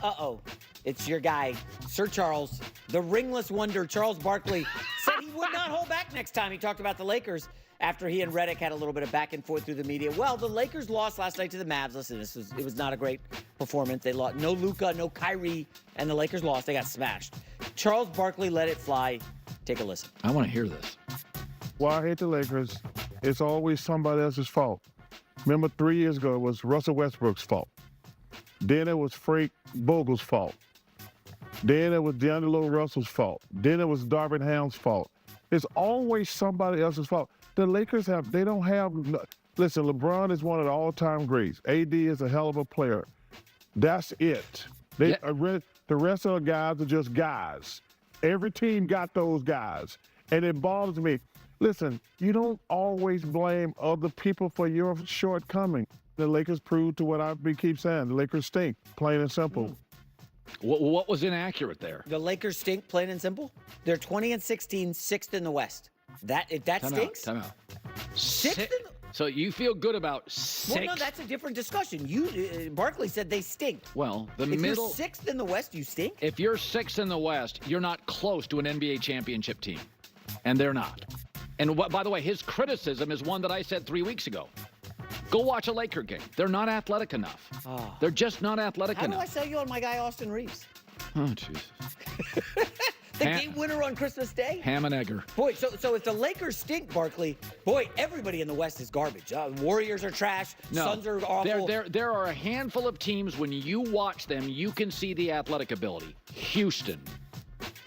uh-oh. It's your guy, Sir Charles, the ringless wonder, Charles Barkley, said he would not hold back next time he talked about the Lakers after he and Redick had a little bit of back and forth through the media. Well, the Lakers lost last night to the Mavs. Listen, it was not a great performance. They lost. No Luka, no Kyrie, and the Lakers lost. They got smashed. Charles Barkley let it fly. Take a listen. I want to hear this. Why I hate the Lakers, it's always somebody else's fault. Remember 3 years ago, it was Russell Westbrook's fault. Then it was Frank Vogel's fault. Then it was D'Angelo Russell's fault. Then it was Darvin Ham's fault. It's always somebody else's fault. The Lakers they don't have, listen, LeBron is one of the all-time greats. AD is a hell of a player. That's it. The rest of the guys are just guys. Every team got those guys. And it bothers me. Listen, you don't always blame other people for your shortcoming. The Lakers proved to what I keep saying. The Lakers stink, plain and simple. What was inaccurate there? The Lakers stink, plain and simple. They're 20-16, sixth in the West. That stinks? Time out. Sixth in the... So you feel good about six? Well, no, that's a different discussion. Barkley said they stink. Well, if you're sixth in the West, you stink? If you're sixth in the West, you're not close to an NBA championship team. And they're not. And by the way, his criticism is one that I said 3 weeks ago. Go watch a Laker game. They're not athletic enough. Oh. They're just not athletic enough. How do I sell you on my guy, Austin Reeves? Oh, Jesus. The game winner on Christmas Day? Ham and egger. Boy, so if the Lakers stink, Barkley, boy, everybody in the West is garbage. Warriors are trash. No, Suns are awful. There are a handful of teams, when you watch them, you can see the athletic ability. Houston.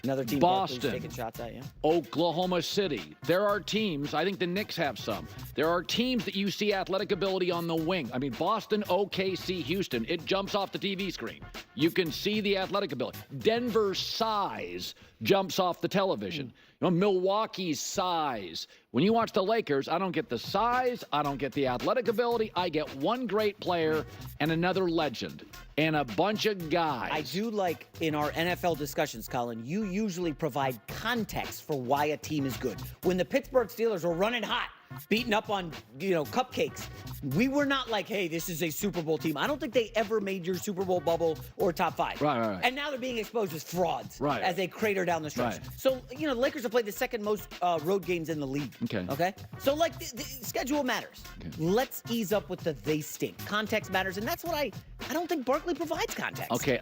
Another team Boston, taking shots at you. Oklahoma City. There are teams, I think the Knicks have some. There are teams that you see athletic ability on the wing. I mean, Boston, OKC, Houston, it jumps off the TV screen. You can see the athletic ability. Denver's size jumps off the television. You know, Milwaukee's size. When you watch the Lakers, I don't get the size, I don't get the athletic ability. I get one great player and another legend and a bunch of guys. I do like in our NFL discussions, Colin, you usually provide context for why a team is good. When the Pittsburgh Steelers were running hot, beating up on, cupcakes, we were not like, hey, this is a Super Bowl team. I don't think they ever made your Super Bowl bubble or top five. Right. And now they're being exposed as frauds as they crater down the stretch. Right. So, the Lakers have played the second most road games in the league. Okay? So, the schedule matters. Okay. Let's ease up with the they stink. Context matters, and that's what I don't think Barkley provides context. Okay,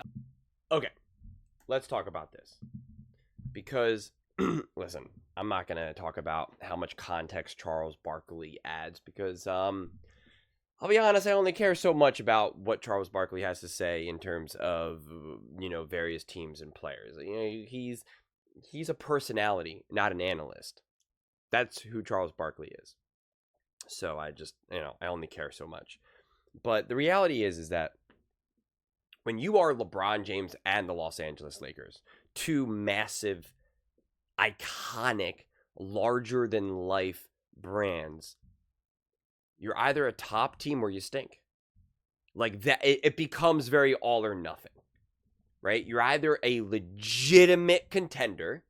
let's talk about this. Because, listen, I'm not going to talk about how much context Charles Barkley adds because, I'll be honest, I only care so much about what Charles Barkley has to say in terms of, various teams and players. He's a personality, not an analyst. That's who Charles Barkley is. So I just, I only care so much. But the reality is that when you are LeBron James and the Los Angeles Lakers, two massive, iconic, larger-than-life brands, you're either a top team or you stink. Like that, it becomes very all or nothing, right? You're either a legitimate contender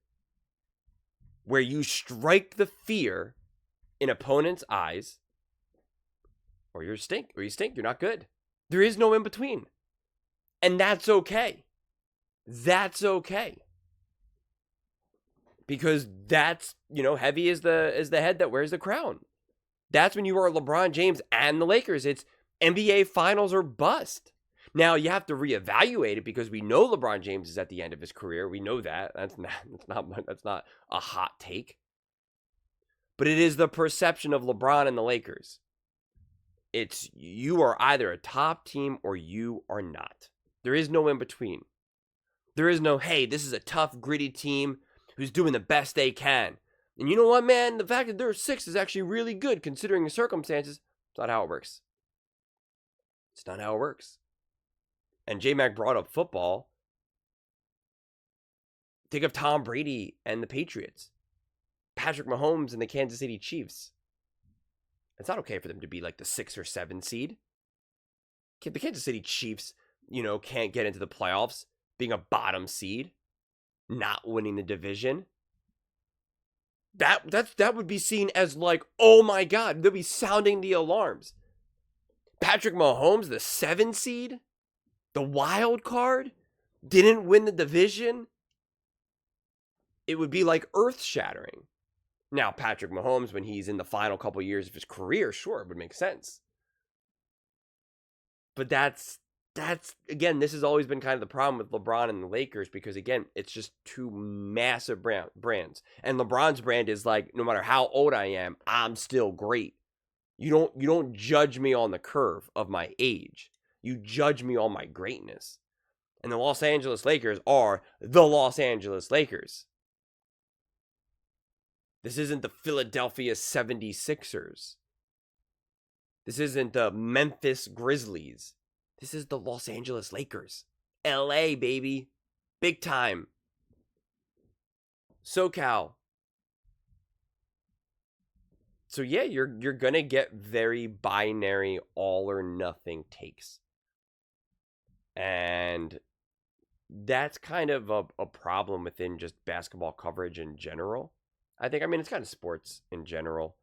where you strike the fear in opponents' eyes, or you stink, you're not good. There is no in between. And that's okay. That's okay. Because that's, heavy is the head that wears the crown. That's when you are LeBron James and the Lakers. It's NBA Finals or bust. Now, you have to reevaluate it because we know LeBron James is at the end of his career. We know that. That's not a hot take. But it is the perception of LeBron and the Lakers. It's you are either a top team or you are not. There is no in between. There is no, hey, this is a tough, gritty team who's doing the best they can. And you know what, man? The fact that they're 6 is actually really good considering the circumstances. It's not how it works. It's not how it works. And J-Mac brought up football. Think of Tom Brady and the Patriots. Patrick Mahomes and the Kansas City Chiefs. It's not okay for them to be like the 6 or 7 seed. The Kansas City Chiefs, can't get into the playoffs being a bottom seed, not winning the division. That would be seen as like, oh my God, they'll be sounding the alarms. Patrick Mahomes, the 7 seed, the wild card, didn't win the division, it would be like earth-shattering. Now, Patrick Mahomes, when he's in the final couple years of his career, sure, it would make sense. But that's again, this has always been kind of the problem with LeBron and the Lakers because, again, it's just two massive brands. And LeBron's brand is like, no matter how old I am, I'm still great. You don't judge me on the curve of my age. You judge me on my greatness. And the Los Angeles Lakers are the Los Angeles Lakers. This isn't the Philadelphia 76ers. This isn't the Memphis Grizzlies. This is the Los Angeles Lakers. LA, baby. Big time. SoCal. So yeah, you're going to get very binary all or nothing takes. And that's kind of a problem within just basketball coverage in general. I mean, it's kind of sports in general,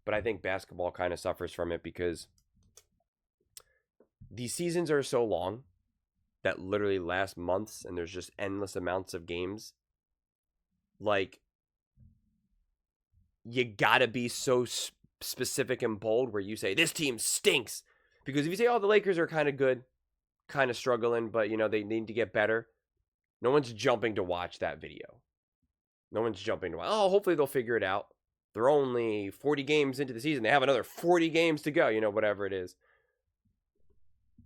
but I think basketball kind of suffers from it because these seasons are so long that literally last months and there's just endless amounts of games. Like, you gotta be so specific and bold where you say, this team stinks. Because if you say, oh, the Lakers are kind of good, kind of struggling, but, they need to get better, no one's jumping to watch that video. No one's jumping to watch, oh, hopefully they'll figure it out. They're only 40 games into the season. They have another 40 games to go, whatever it is.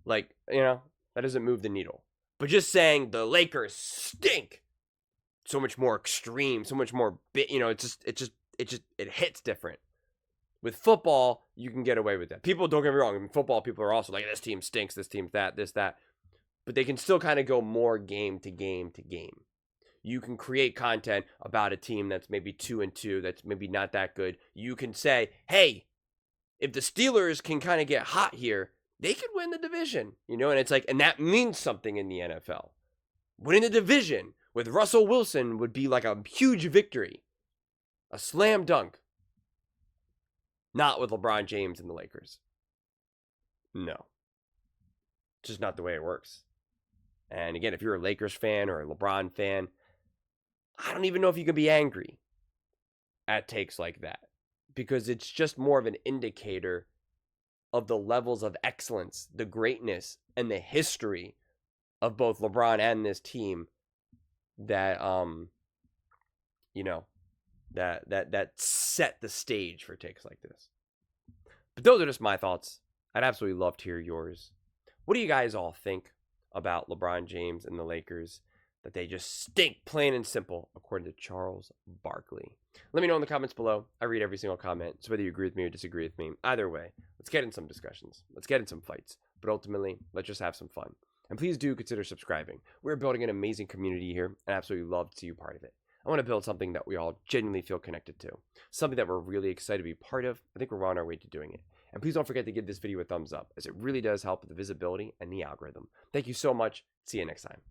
Like, that doesn't move the needle. But just saying the Lakers stink, so much more extreme, so much more, it hits different. With football, you can get away with that. People, don't get me wrong, in football, people are also like, this team stinks, this team's that, this, that. But they can still kind of go more game to game to game. You can create content about a team that's maybe 2-2, that's maybe not that good. You can say, hey, if the Steelers can kind of get hot here, they could win the division, and it's like, and that means something in the NFL. Winning the division with Russell Wilson would be like a huge victory, a slam dunk. Not with LeBron James and the Lakers. No. Just not the way it works. And again, if you're a Lakers fan or a LeBron fan, I don't even know if you can be angry at takes like that, because it's just more of an indicator of the levels of excellence, the greatness, and the history of both LeBron and this team that that set the stage for takes like this. But those are just my thoughts. I'd absolutely love to hear yours. What do you guys all think about LeBron James and the Lakers? That they just stink, plain and simple, according to Charles Barkley. Let me know in the comments below. I read every single comment, so whether you agree with me or disagree with me, either way, let's get in some discussions. Let's get in some fights. But ultimately, let's just have some fun. And please do consider subscribing. We're building an amazing community here, and I absolutely love to see you part of it. I want to build something that we all genuinely feel connected to. Something that we're really excited to be part of. I think we're on our way to doing it. And please don't forget to give this video a thumbs up, as it really does help with the visibility and the algorithm. Thank you so much. See you next time.